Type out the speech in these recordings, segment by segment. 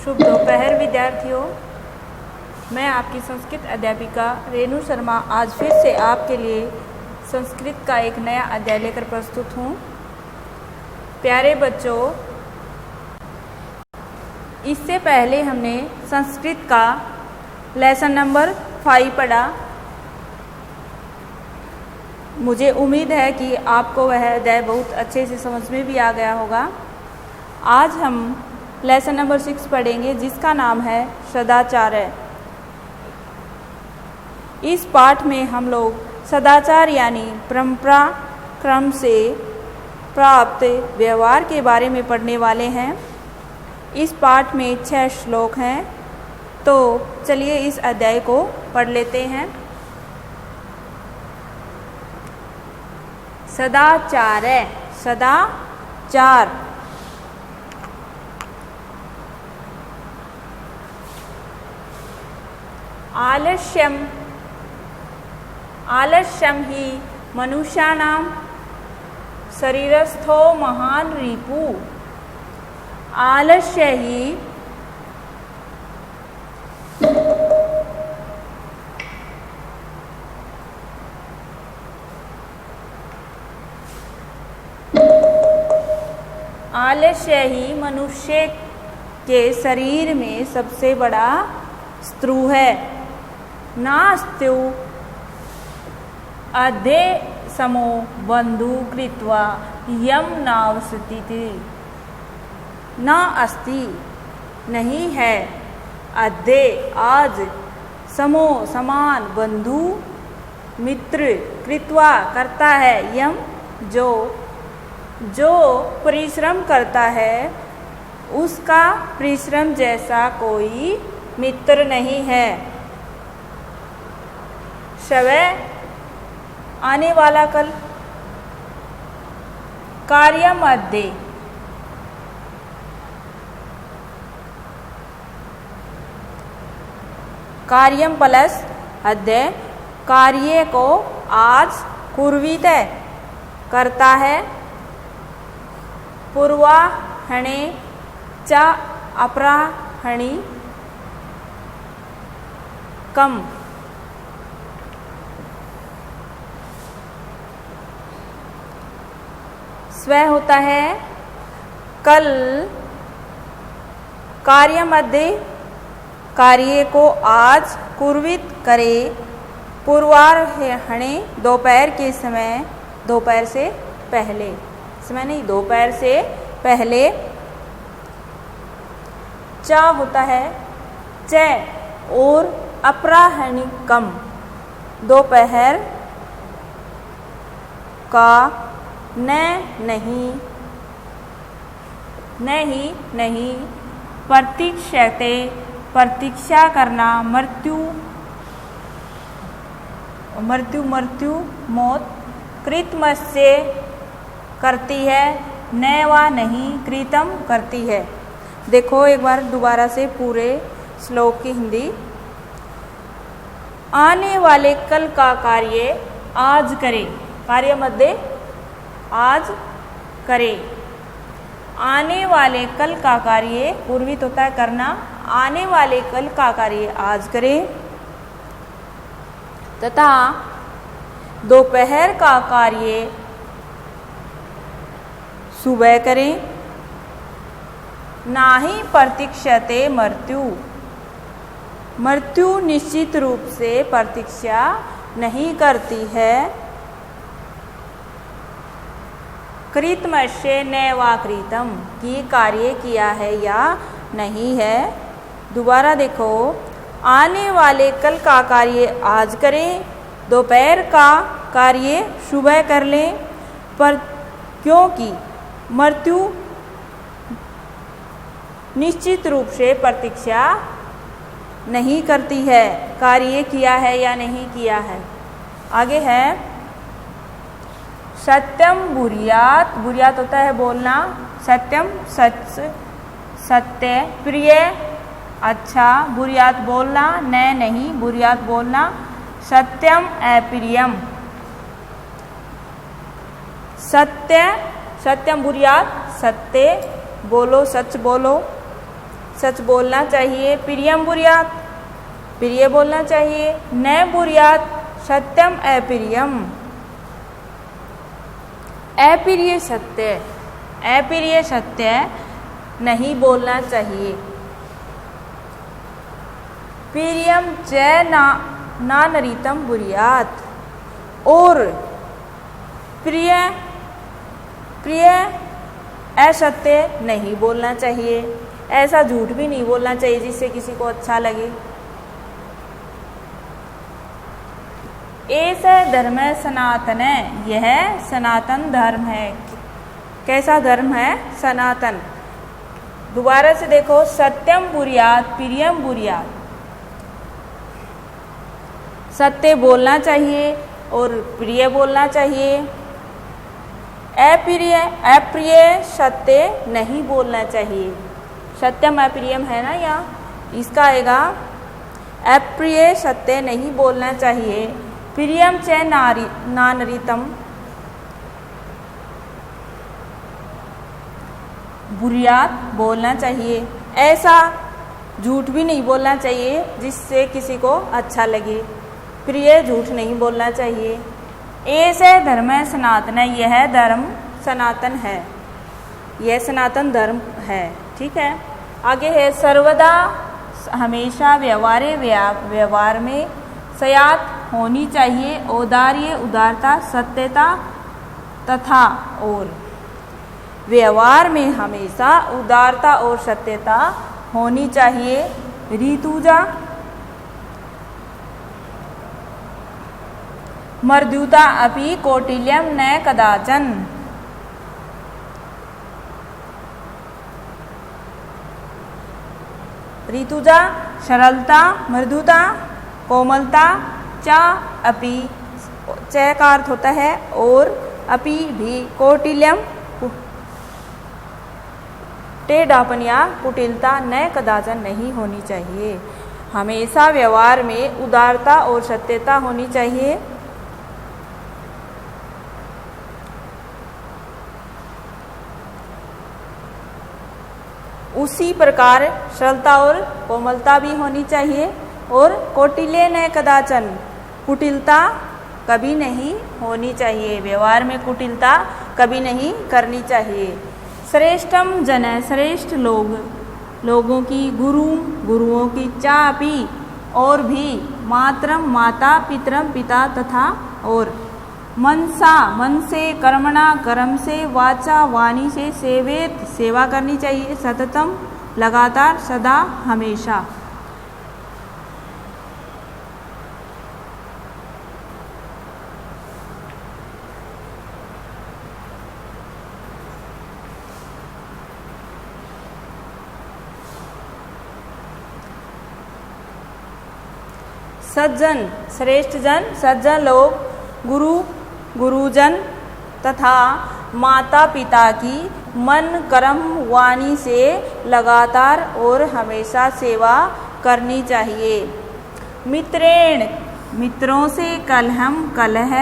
शुभ दोपहर विद्यार्थियों। मैं आपकी संस्कृत अध्यापिका रेणु शर्मा आज फिर से आपके लिए संस्कृत का एक नया अध्याय लेकर प्रस्तुत हूँ। प्यारे बच्चों, इससे पहले हमने संस्कृत का लेसन नंबर 5 पढ़ा। मुझे उम्मीद है कि आपको वह अध्याय बहुत अच्छे से समझ में भी आ गया होगा। आज हम लेसन नंबर 6 पढ़ेंगे, जिसका नाम है सदाचार। इस पाठ में हम लोग सदाचार यानी परंपरा क्रम से प्राप्त व्यवहार के बारे में पढ़ने वाले हैं। इस पाठ में 6 श्लोक हैं, तो चलिए इस अध्याय को पढ़ लेते हैं। सदाचार, सदाचार। आलस्यम, आलस्यम ही मनुष्याणां शरीरस्थो महान रिपु। आलस्य ही मनुष्य के शरीर में सबसे बड़ा शत्रु है। नास्तु अधे समो बंधु कृत्वा यम नावसति। न अस्ति नहीं है, अधे आज, समो समान, बंधु मित्र, कृत्वा करता है, यम जो परिश्रम करता है उसका परिश्रम जैसा कोई मित्र नहीं है। शवै आने वाला कल। कार्यम अद्य, कार्यम प्लस अद्य, कार्य को आज कुर्वीत करता है। पूर्वाह्ने च अपराह्णे कम। स्वह होता है कल। कार्य मध्य, कार्य को आज कुर्वित करे। पूर्वाह्ने दोपहर के समय, दोपहर से पहले, समय नहीं, दोपहर से पहले। च होता है च और अपराह्निकम, दोपहर का। नहीं, प्रतीक्षते, प्रतीक्षा करना। मृत्यु मौत। कृतमस्य करती है, नैवा नहीं, कृतम करती है। देखो एक बार दोबारा से पूरे श्लोक की हिंदी। आने वाले कल का कार्य आज करे। कार्य मध्य आज करे। आने वाले कल का कार्य पूर्वित होता है करना। आने वाले कल का कार्य आज करे तथा दोपहर का कार्य सुबह करें। नाही प्रतीक्षते मृत्यु निश्चित रूप से प्रतीक्षा नहीं करती है। कृतमस्य नैवा कृतम, की कार्य किया है या नहीं है। दोबारा देखो, आने वाले कल का कार्य आज करें, दोपहर का कार्य सुबह कर लें। पर क्योंकि मृत्यु निश्चित रूप से प्रतीक्षा नहीं करती है। कार्य किया है या नहीं किया है। आगे है सत्यम बुरियात। बुरियात होता है बोलना। सत्यम सच, सत्य। प्रिय अच्छा, बुरियात बोलना। नहीं, बुरियात बोलना। सत्यम अप्रियम। सत्यम बुरियात, सत्य बोलो, सच बोलो। सच बोलना चाहिए। प्रियम बुर्यात, प्रिय बोलना चाहिए। न बुर्यात सत्यम अप्रियम, अप्रिय सत्य, अप्रिय सत्य नहीं बोलना चाहिए। प्रियम च ना नरीतम बुर्यात, और प्रिय प्रिय असत्य नहीं बोलना चाहिए। ऐसा झूठ भी नहीं बोलना चाहिए जिससे किसी को अच्छा लगे। ऐसा धर्म सनातन है, यह सनातन धर्म है। कैसा धर्म है? सनातन। दोबारा से देखो, सत्यम बुर्यात प्रियम बुर्यात, सत्य बोलना चाहिए और प्रिय बोलना चाहिए। अप्रिय अप्रिय सत्य नहीं बोलना चाहिए। सत्यम अप्रियम है ना, यहाँ इसका आएगा अप्रिय सत्य नहीं बोलना चाहिए। प्रियम च नानरितम, बुर्यात बोलना चाहिए। ऐसा झूठ भी नहीं बोलना चाहिए जिससे किसी को अच्छा लगे। प्रिय झूठ नहीं बोलना चाहिए। ऐसे धर्म सनातन है, यह धर्म सनातन है, यह सनातन धर्म है। ठीक है, आगे है सर्वदा हमेशा व्यवहार में सयात होनी चाहिए। औदार्य उदारता, सत्यता तथा और व्यवहार में हमेशा उदारता और सत्यता होनी चाहिए। ऋतुजा मर्दुता अपि कौटिल्यम न कदाचन, ऋतुजा सरलता, मृदुता कोमलता, चा अपि, च का अर्थ होता है और, अपि भी, कौटिल्यम टेढ़ापन या कुटिलता न कदाचन नहीं होनी चाहिए। हमेशा व्यवहार में उदारता और सत्यता होनी चाहिए। उसी प्रकार सरलता और कोमलता भी होनी चाहिए। और कौटिल्य न कदाचन, कुटिलता कभी नहीं होनी चाहिए। व्यवहार में कुटिलता कभी नहीं करनी चाहिए। श्रेष्ठम जन, श्रेष्ठ लोगों की, गुरुओं की, चापी और भी, मातरम माता, पितरम पिता तथा और, मनसा मन से, कर्मणा कर्म से, वाचा वाणी से, सेवेत सेवा करनी चाहिए। सततम लगातार, सदा हमेशा। सज्जन, श्रेष्ठ जन, सज्जन लोग, गुरुजन तथा माता पिता की मन कर्म वाणी से लगातार और हमेशा सेवा करनी चाहिए। मित्रेण, मित्रों से कलह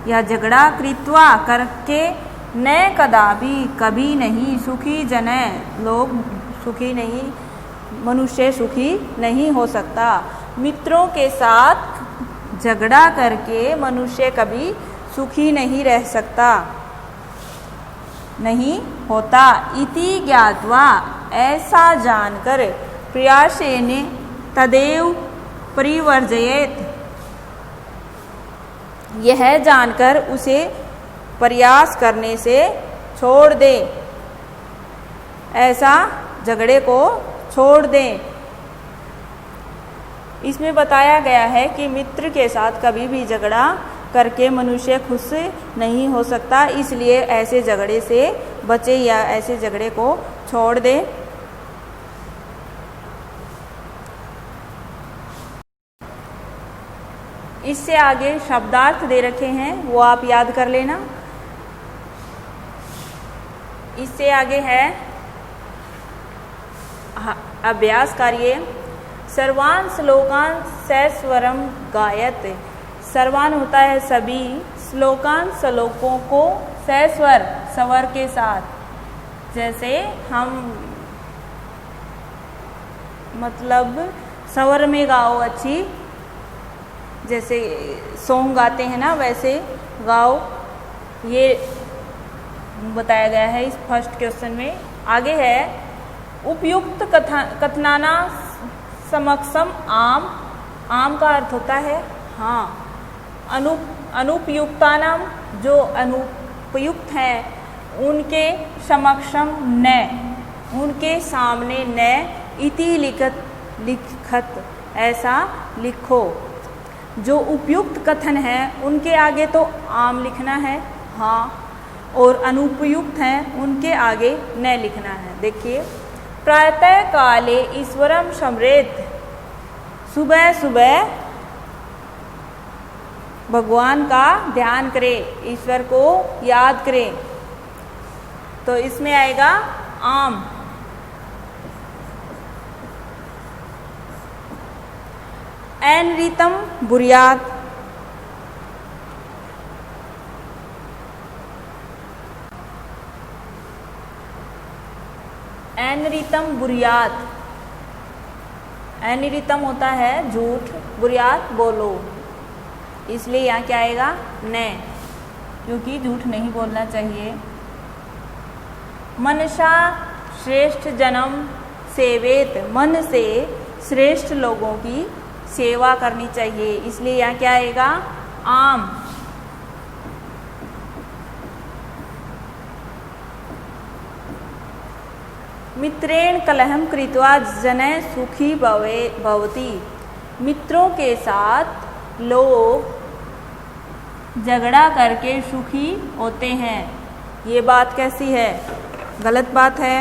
या झगड़ा कृत्वा करके, न कदापि कभी नहीं, सुखी जन, लोग सुखी नहीं, मनुष्य सुखी नहीं हो सकता। मित्रों के साथ झगड़ा करके मनुष्य कभी सुखी नहीं रह सकता, नहीं होता। इति ज्ञात्वा, ऐसा जानकर, प्रयासेन तदेव परिवर्जयेत, यह जानकर उसे प्रयास करने से छोड़ दे, ऐसा झगड़े को छोड़ दें। इसमें बताया गया है कि मित्र के साथ कभी भी झगड़ा करके मनुष्य खुश नहीं हो सकता, इसलिए ऐसे झगड़े से बचे या ऐसे झगड़े को छोड़ दे। इससे आगे शब्दार्थ दे रखे हैं, वो आप याद कर लेना। इससे आगे है अभ्यास कार्य। सर्वान श्लोकान सस्वरम गायत, सर्वान होता है सभी, श्लोकान श्लोकों को, सस्वर स्वर के साथ। जैसे हम मतलब स्वर में गाओ अच्छी, जैसे सॉन्ग गाते हैं ना वैसे गाओ, ये बताया गया है इस फर्स्ट क्वेश्चन में। आगे है उपयुक्त कथनाना समक्षम आम। आम का अर्थ होता है हाँ। अनुपयुक्तानाम, जो अनुपयुक्त हैं उनके समक्षम न, उनके सामने न इति लिखत ऐसा लिखो। जो उपयुक्त कथन है उनके आगे तो आम लिखना है हाँ, और अनुपयुक्त हैं उनके आगे न लिखना है। देखिए प्रातः काले ईश्वरम स्मरेत, सुबह सुबह भगवान का ध्यान करें, ईश्वर को याद करें। तो इसमें आएगा आम। एनरितम बुर्यात, एनरितम बुर्यात, एनरितम होता है झूठ, बुर्यात बोलो, इसलिए यहाँ क्या आएगा न, क्योंकि झूठ नहीं बोलना चाहिए। मनसा श्रेष्ठ जन्म सेवेत, मन से श्रेष्ठ लोगों की सेवा करनी चाहिए, इसलिए यहाँ क्या आएगा आम। मित्रेण कलहम कृत्वा जने सुखी भवति, मित्रों के साथ लोग झगड़ा करके सुखी होते हैं। ये बात कैसी है? गलत बात है।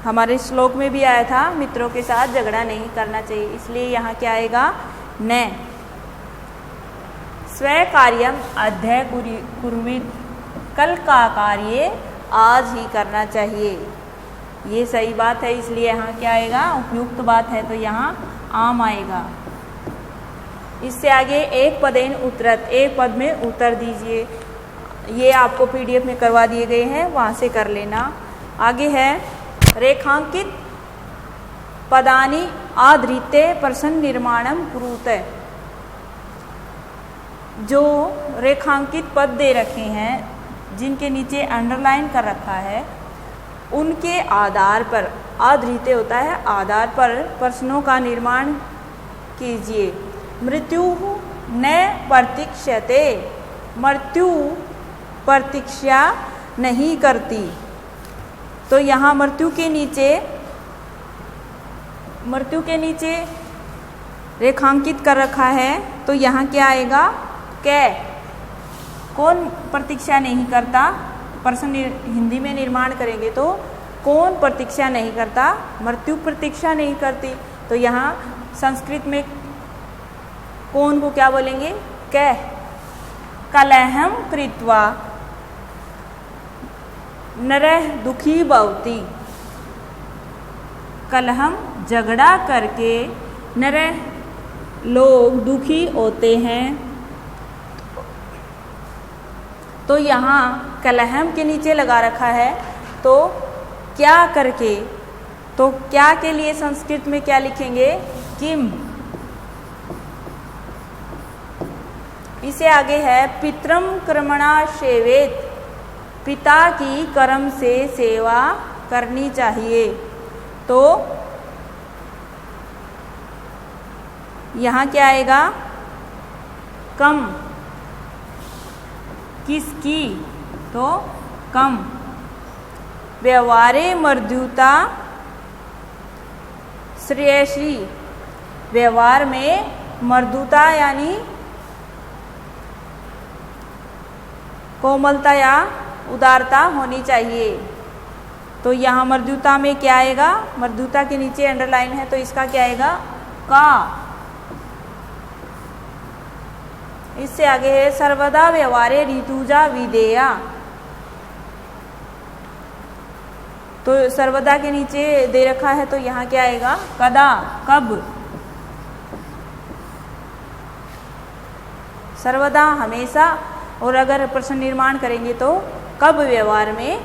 हमारे श्लोक में भी आया था मित्रों के साथ झगड़ा नहीं करना चाहिए, इसलिए यहाँ क्या आएगा न। स्व कार्यम अद्य कुर्वित, कल का कार्य आज ही करना चाहिए, ये सही बात है, इसलिए यहाँ क्या आएगा उपयुक्त बात है, तो यहाँ आम आएगा। इससे आगे एक पदेन उत्तरत, एक पद में उत्तर दीजिए। ये आपको पीडीएफ में करवा दिए गए हैं, वहाँ से कर लेना। आगे है रेखांकित पदानि आधृत्य प्रश्न निर्माणम कुरुते, जो रेखांकित पद दे रखे हैं जिनके नीचे अंडरलाइन कर रखा है, उनके आधार पर, आधृत्य होता है आधार पर, प्रश्नों का निर्माण कीजिए। मृत्यु न प्रतीक्षते, मृत्यु प्रतीक्षा नहीं करती, तो यहाँ मृत्यु के नीचे रेखांकित कर रखा है, तो यहाँ क्या आएगा कै। कौन प्रतीक्षा नहीं करता? प्रश्न हिंदी में निर्माण करेंगे तो कौन प्रतीक्षा नहीं करता? मृत्यु प्रतीक्षा नहीं करती, तो यहाँ संस्कृत में कौन को क्या बोलेंगे? कै। कलहम कृत्वा नरः दुखी भवति, कलहम झगड़ा करके नरः लोग दुखी होते हैं, तो यहाँ कलहम के नीचे लगा रखा है, तो क्या करके, तो क्या के लिए संस्कृत में क्या लिखेंगे? किम। इसे आगे है पितरम कर्मणा सेवेत, पिता की कर्म से सेवा करनी चाहिए, तो यहाँ क्या आएगा? कम। किसकी? तो कम। व्यवहारे मर्दुता श्रेयसी, व्यवहार में मर्दुता यानी कोमलता या उदारता होनी चाहिए, तो यहाँ मर्दुता में क्या आएगा? मर्दुता के नीचे अंडरलाइन है, तो इसका क्या आएगा? का। इससे आगे है सर्वदा व्यवहारे ऋतुजा विधेया, तो सर्वदा के नीचे दे रखा है, तो यहाँ क्या आएगा? कदा, कब। सर्वदा हमेशा, और अगर प्रश्न निर्माण करेंगे तो कब व्यवहार में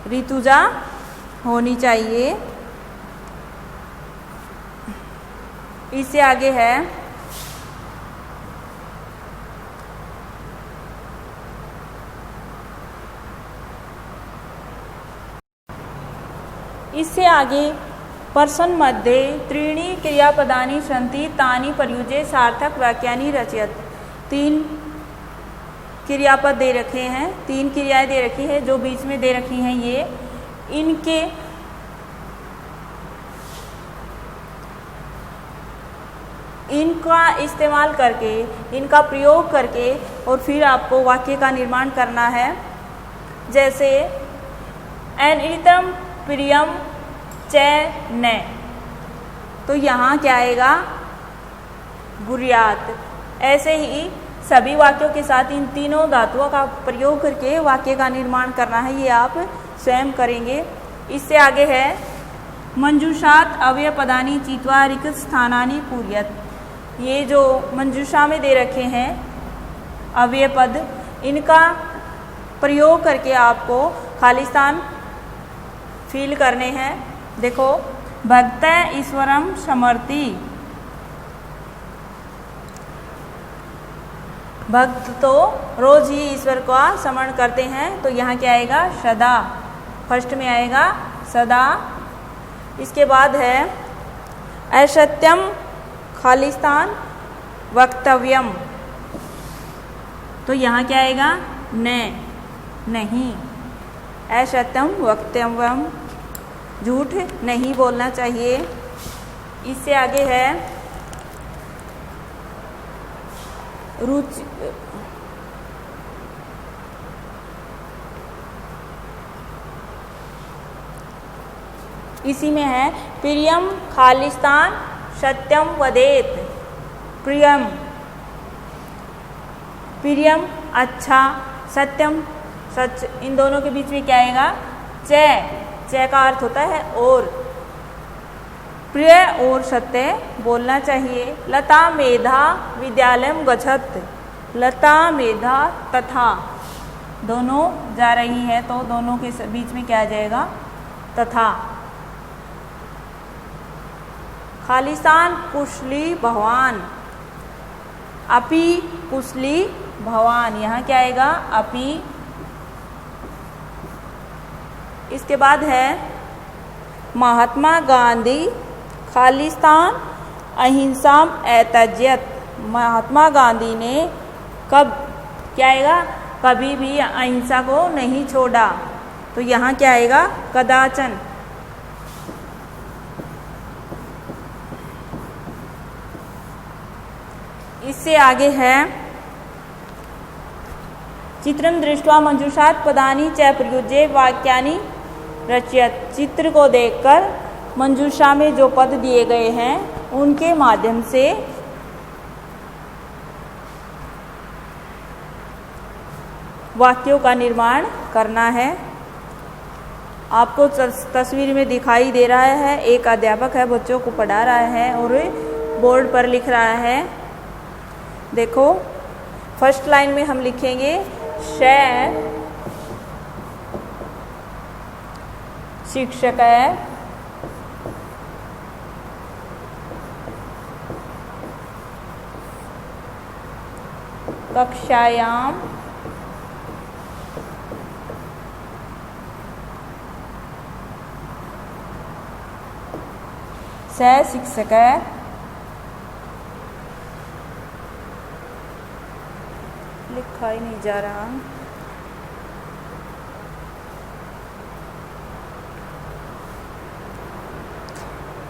ऋतुजा होनी चाहिए। इससे आगे है पर्सन मध्ये त्रीणि क्रियापदानि सन्ति तानि प्रयुज्य सार्थक वाक्यानि रचयत। 3 क्रियापद दे रखे हैं, 3 क्रियाएं दे रखी है जो बीच में दे रखी हैं ये, इनका इस्तेमाल करके, इनका प्रयोग करके और फिर आपको वाक्य का निर्माण करना है। जैसे एनितम प्रियम च न, तो यहाँ क्या आएगा, गुर्यात। ऐसे ही सभी वाक्यों के साथ इन तीनों धातुओं का प्रयोग करके वाक्य का निर्माण करना है, ये आप स्वयं करेंगे। इससे आगे है मंजूषात अव्यय पदानि चित्वा रिक्त स्थानानि पूर्यत। ये जो मंजूषा में दे रखे हैं अव्यय पद, इनका प्रयोग करके आपको खाली स्थान फिल करने हैं। देखो, भक्त ईश्वरम समर्ति, भक्त तो रोज ही ईश्वर का स्मरण करते हैं, तो यहाँ क्या आएगा, सदा। फर्स्ट में आएगा सदा। इसके बाद है असत्यम खाली स्थान वक्तव्यम, तो यहाँ क्या आएगा, न, नहीं। असत्यम वक्तव्यम, झूठ नहीं बोलना चाहिए। इससे आगे है रुचि, इसी में है प्रियम खालिस्तान सत्यम वदेत। प्रियम, प्रियम अच्छा, सत्यम सच, इन दोनों के बीच में क्या आएगा, च का अर्थ होता है और। प्रिय और सत्य बोलना चाहिए। लता मेधा विद्यालयम गच्छत, लता मेधा तथा, दोनों जा रही है तो दोनों के बीच में क्या आ जाएगा, तथा। खालिस्तान कुशली भवान, अपि कुशली भवान, यहाँ क्या आएगा, अपि। इसके बाद है महात्मा गांधी खालिस्तान अहिंसाम एतज्यत। महात्मा गांधी ने कब, क्या आएगा, कभी भी अहिंसा को नहीं छोड़ा, तो यहाँ क्या आएगा, कदाचन। इससे आगे है चित्रम दृष्ट्वा मंजूषात पदानि च प्रयुज्य वाक्यानि रचयत। चित्र को देखकर मंजूषा में जो पद दिए गए हैं उनके माध्यम से वाक्यों का निर्माण करना है। आपको तस्वीर में दिखाई दे रहा है, एक अध्यापक है, बच्चों को पढ़ा रहा है और बोर्ड पर लिख रहा है। देखो, फर्स्ट लाइन में हम लिखेंगे श शिक्षक है, कक्षायाम स शिक्षक है, लिखा ही नहीं जा रहा।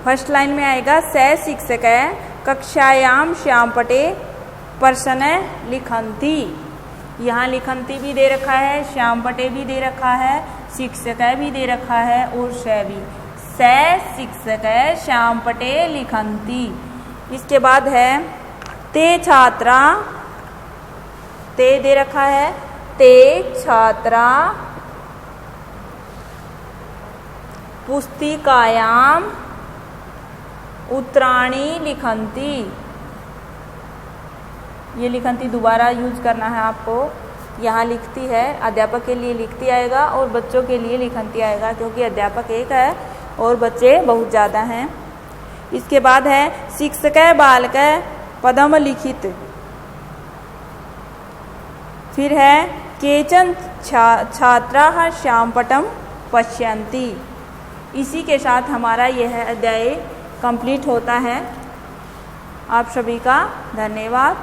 फर्स्ट लाइन में आएगा स शिक्षक है, कक्षायाम श्याम पटे पर्सन लिखंती। यहाँ लिखंती भी दे रखा है, श्याम पटे भी दे रखा है, शिक्षक भी दे रखा है और स भी। स शिक्षक है, श्याम पटे लिखंती। इसके बाद है ते छात्रा, ते दे रखा है, ते छात्रा पुस्तिकायाम उत्तराणी लिखंती। ये लिखंती दोबारा यूज करना है आपको। यहाँ लिखती है, अध्यापक के लिए लिखती आएगा और बच्चों के लिए लिखंती आएगा, क्योंकि अध्यापक एक है और बच्चे बहुत ज़्यादा हैं। इसके बाद है शिक्षक बालक पदम लिखित। फिर है केचन छात्राः श्यामपटम पश्यन्ति। इसी के साथ हमारा यह अध्याय कंप्लीट होता है। आप सभी का धन्यवाद।